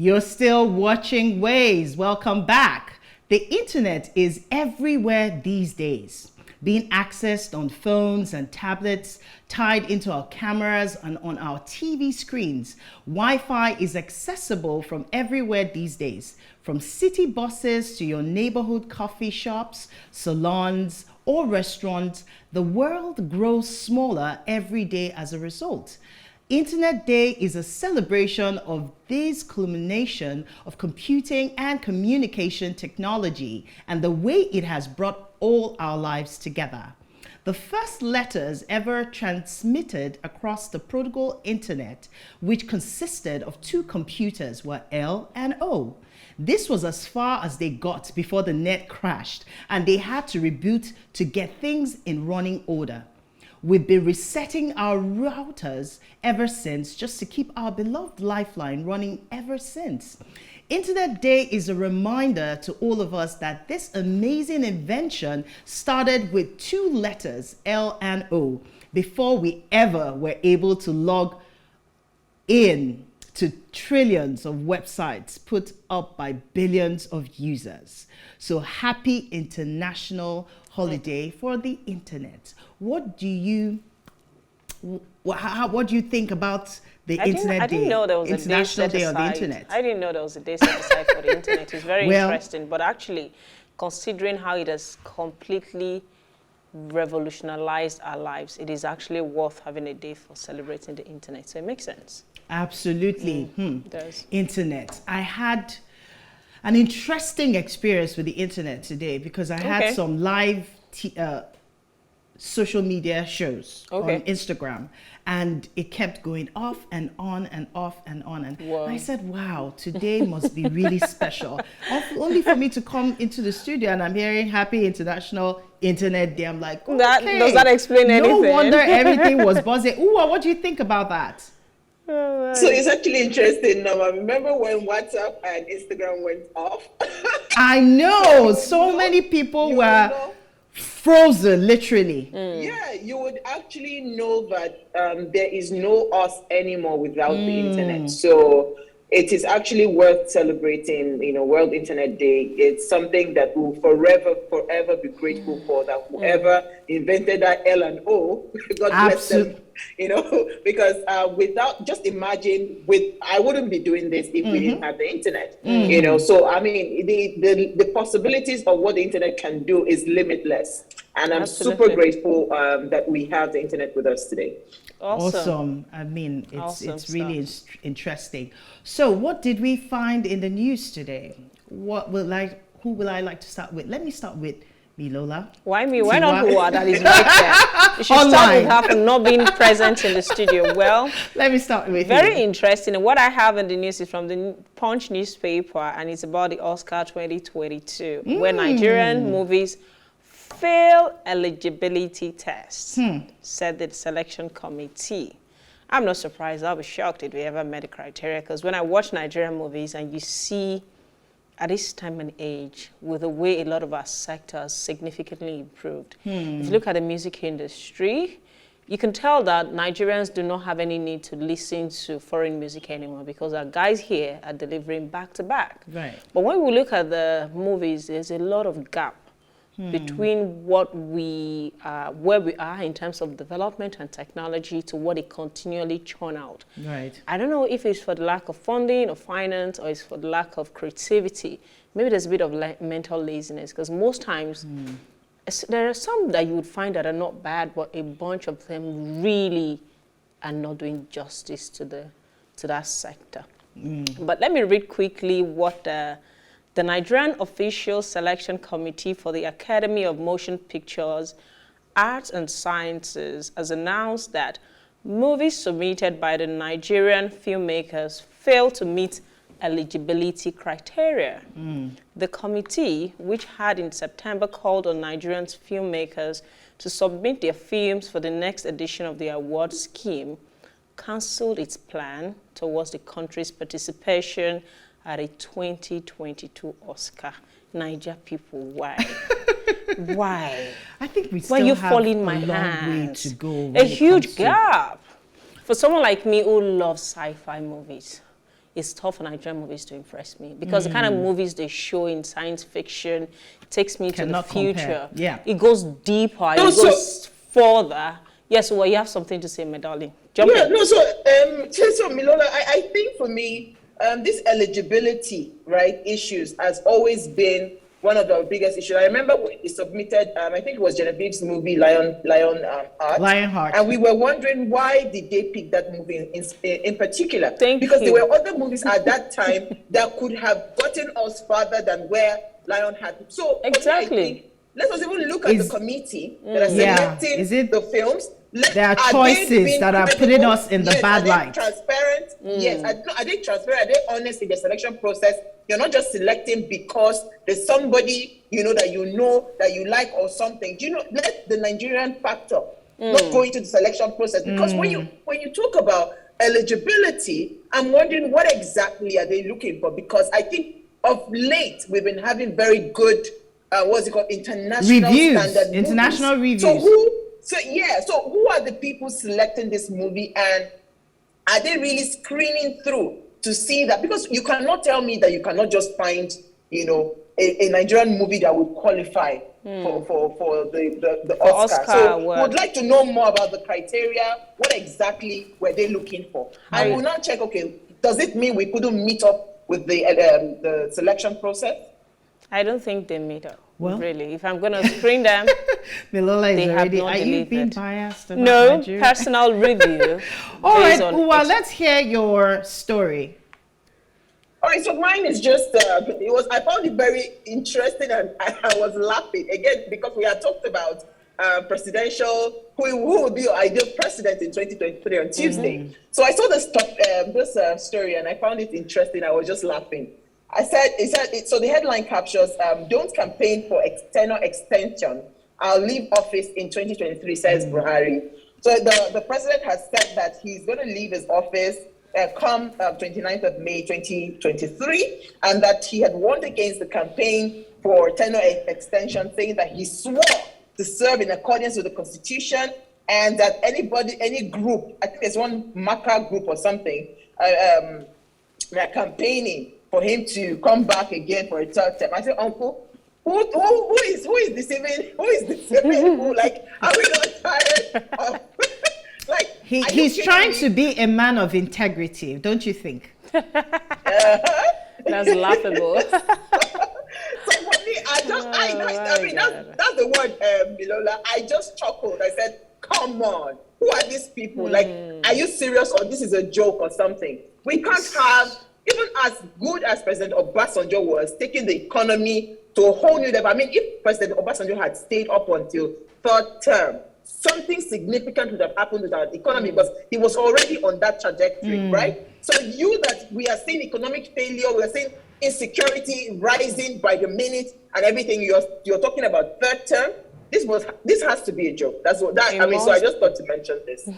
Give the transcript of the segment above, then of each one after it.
You're still watching Ways. Welcome back. The internet is everywhere these days, being accessed on phones and tablets, tied into our cameras and on our TV screens. Wi-Fi is accessible from everywhere these days, from city buses to your neighborhood coffee shops, salons, or restaurants. The world grows smaller every day as a result. Internet Day is a celebration of this culmination of computing and communication technology and the way it has brought all our lives together. The first letters ever transmitted across the protocol internet, which consisted of two computers, were L and O. This was as far as they got before the net crashed and they had to reboot to get things in running order. We've been resetting our routers ever since, just to keep our beloved lifeline running ever since. Internet Day is a reminder to all of us that this amazing invention started with two letters, L and O, before we ever were able to log in to trillions of websites put up by billions of users. So happy International Holiday for the Internet. What do you think about the Internet Day? I didn't know there was International Day on the Internet. I didn't know there was a day set aside for the Internet. It's very interesting. But actually, considering how it has completely revolutionized our lives, it is actually worth having a day for celebrating the Internet. So it makes sense. Absolutely. It does. Internet. I had an interesting experience with the Internet today because I had some live social media shows on Instagram, and it kept going off and on and off and on. And I said, wow, today must be really special. Only for me to come into the studio and I'm hearing Happy International Internet Day. I'm like, okay. Does that explain anything? No wonder everything was buzzing. Ooh, what do you think about that? So it's actually interesting now. I remember when WhatsApp and Instagram went off. I know. So many people were frozen, literally. Yeah, you would actually know that there is no us anymore without the internet. So it is actually worth celebrating, World Internet Day. It's something that we'll forever be grateful for, that whoever invented that L and O, God bless them. Because just imagine, I wouldn't be doing this if we didn't have the internet. So I mean, the possibilities of what the internet can do is limitless, and I'm super grateful that we have the internet with us today. Awesome. I mean, it's really interesting. So what did we find in the news today? Who will I like to start with? Let me start with Lola. Why me? Why not Hua? That is right there. You should start with her for not being present in the studio. Well, let me start with very interesting. And what I have in the news is from the Punch newspaper, and it's about the Oscar 2022, where Nigerian movies fail eligibility tests, said the selection committee. I'm not surprised. I'll be shocked if we ever met the criteria, because when I watch Nigerian movies and you see at this time and age, with the way a lot of our sectors significantly improved. If you look at the music industry, you can tell that Nigerians do not have any need to listen to foreign music anymore, because our guys here are delivering back to back. Right. But when we look at the movies, there's a lot of gap between what where we are in terms of development and technology to what they continually churn out. Right. I don't know if it's for the lack of funding or finance, or it's for the lack of creativity. Maybe there's a bit of mental laziness, because most times there are some that you would find that are not bad, but a bunch of them really are not doing justice to that sector. But let me read quickly what the Nigerian Official Selection Committee for the Academy of Motion Pictures, Arts and Sciences has announced that movies submitted by the Nigerian filmmakers fail to meet eligibility criteria. The committee, which had in September called on Nigerian filmmakers to submit their films for the next edition of the award scheme, cancelled its plan towards the country's participation at a 2022 Oscar. Niger people, why? Why? I think we still have a long way to go. A huge gap. For someone like me who loves sci-fi movies, it's tough for Nigerian movies to impress me because the kind of movies they show in science fiction takes me Cannot to the future. compare. Yeah. It goes deeper, it goes further. Yes, well, you have something to say, my darling. Jump in. So Milola, I think for me, this eligibility, right, issues has always been one of the biggest issues. I remember when we submitted, I think it was Genevieve's movie, Lionheart. And we were wondering why did they pick that movie in particular? Because there were other movies at that time that could have gotten us farther than where Lionheart. So exactly. I think, let us even look at the committee that are selecting the films. There are choices that are putting us in the bad light. Transparent? Yes. Are they transparent? Are they honest in the selection process? You're not just selecting because there's somebody that you like or something. Do you know? Let the Nigerian factor not go into the selection process, because when you talk about eligibility, I'm wondering what exactly are they looking for? Because I think of late we've been having very good international reviews, standard international movies. reviews. So who are the people selecting this movie, and are they really screening through to see that? Because you cannot tell me that you cannot just find, a Nigerian movie that would qualify for the Oscar. So we'd like to know more about the criteria. What exactly were they looking for? And we'll now check, does it mean we couldn't meet up with the selection process? I don't think they meet up. Well, really, if I'm going to screen them, Milola they is already. have not Are you delivered. being biased about No, Nigeria? personal review. All right, well, let's hear your story. All right, so mine is just, I found it very interesting, and I was laughing, again, because we had talked about presidential, who would be your ideal president in 2023 on Tuesday. So I saw this story, and I found it interesting. I was just laughing. So the headline captures, don't campaign for tenure extension. I'll leave office in 2023, says Buhari. So the president has said that he's going to leave his office come 29th of May 2023, and that he had warned against the campaign for tenure extension, saying that he swore to serve in accordance with the Constitution, and that any group, I think there's one Maka group or something, they're campaigning for him to come back again for a third term. I said, Uncle, who is deceiving? Who is deceiving who? Like, are we not tired of like? He's trying to be a man of integrity, don't you think? That's laughable. So for me, that's the word, Milola. I just chuckled. I said, come on, who are these people? Like, are you serious, or this is a joke or something? We can't have, even as good as President Obasanjo was, taking the economy to a whole new level. I mean, if President Obasanjo had stayed up until third term, something significant would have happened with our economy, because he was already on that trajectory, right? So we are seeing economic failure, we are seeing insecurity rising by the minute and everything. You're talking about third term. This has to be a joke. So I just thought to mention this.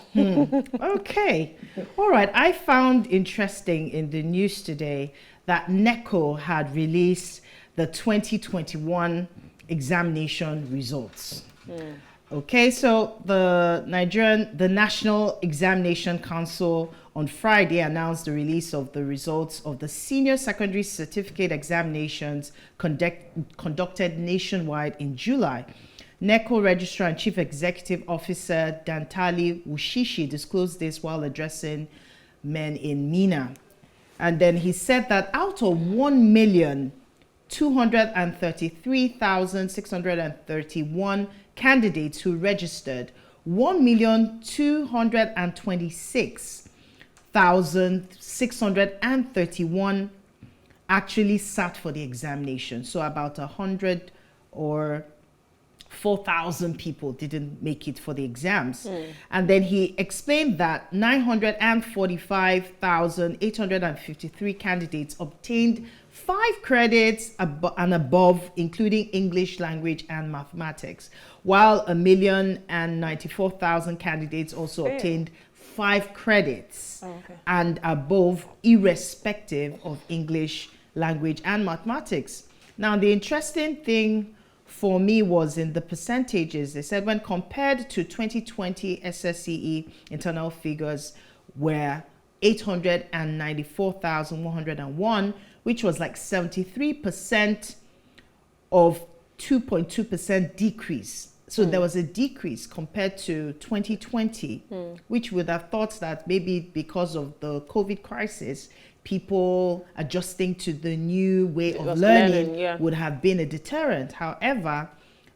Okay. All right. I found interesting in the news today that NECO had released the 2021 examination results. Okay, so the National Examination Council on Friday announced the release of the results of the senior secondary certificate examinations conducted nationwide in July. NECO Registrar and Chief Executive Officer Dantali Wushishi disclosed this while addressing men in Mina. And then he said that out of 1,233,631 candidates who registered, 1,226,631 actually sat for the examination. So about 100 or 4,000 people didn't make it for the exams. And then he explained that 945,853 candidates obtained 5 credits and above, including English language and mathematics, while 1,094,000 candidates also obtained 5 credits and above, irrespective of English language and mathematics. Now, the interesting thing for me was in the percentages. They said when compared to 2020 SSCE, internal figures were 894,101, which was like 73% of 2.2% decrease. So there was a decrease compared to 2020, which would have thought that maybe because of the COVID crisis, people adjusting to the new way of learning would have been a deterrent. However,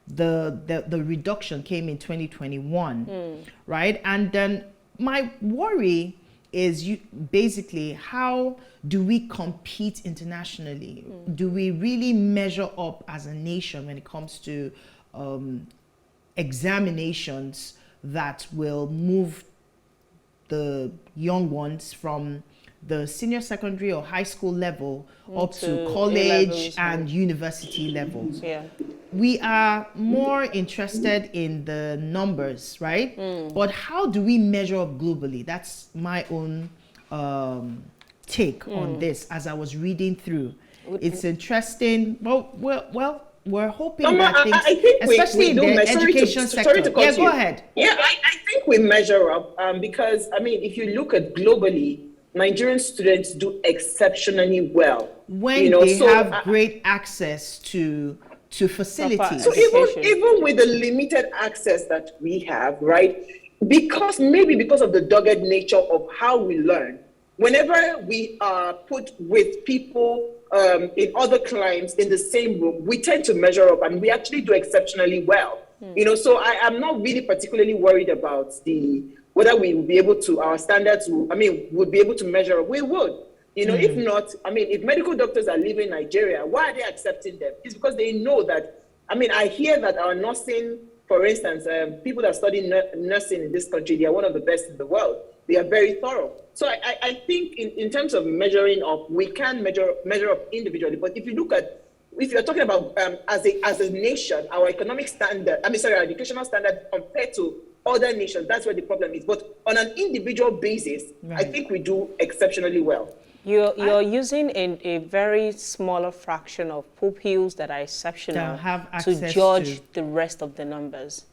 the reduction came in 2021, right? And then my worry is basically, how do we compete internationally? Do we really measure up as a nation when it comes to examinations that will move the young ones from the senior secondary or high school level up to college and university levels? We are more interested in the numbers, right? But how do we measure up globally? That's my own take on this as I was reading through. It's interesting. Well, we're hoping that things, I think especially in the education sector. Yeah, go ahead. Yeah, I think we measure up because, I mean, if you look at globally, Nigerian students do exceptionally well. When they have great access to facilities. So even with the limited access that we have, right? Because of the dogged nature of how we learn, whenever we are put with people in other climes in the same room, we tend to measure up, and we actually do exceptionally well. So I am not really particularly worried about whether we will be able to, our standards, would be able to measure up. We would. If not, if medical doctors are leaving Nigeria, why are they accepting them? It's because they know that, I hear that our nursing, for instance, people that study nursing in this country, they are one of the best in the world. They are very thorough. So I think in terms of measuring up, we can measure up individually. But if you're talking about as a nation, our economic standard, our educational standard compared to other nations, that's where the problem is. But on an individual basis, I think we do exceptionally well. You're using a very smaller fraction of pupils that are exceptional to judge the rest of the numbers.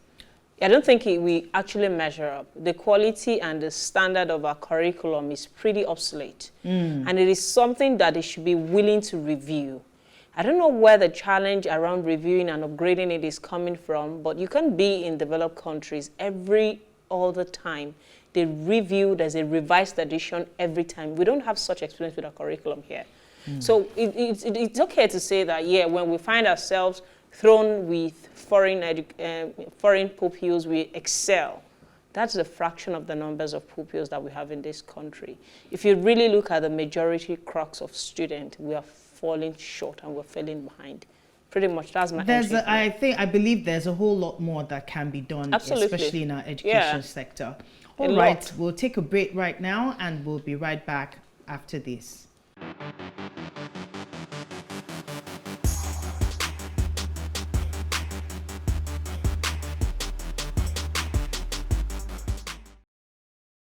I don't think we actually measure up. The quality and the standard of our curriculum is pretty obsolete. And it is something that they should be willing to review. I don't know where the challenge around reviewing and upgrading it is coming from, but you can be in developed countries all the time. They review, there's a revised edition every time. We don't have such experience with our curriculum here. So it's okay to say that, when we find ourselves thrown with foreign pupils, we excel. That's a fraction of the numbers of pupils that we have in this country. If you really look at the majority crux of students, we are falling short and we're falling behind. Pretty much, that's my entry. I believe there's a whole lot more that can be done, especially in our education sector. All right, we'll take a break right now and we'll be right back after this.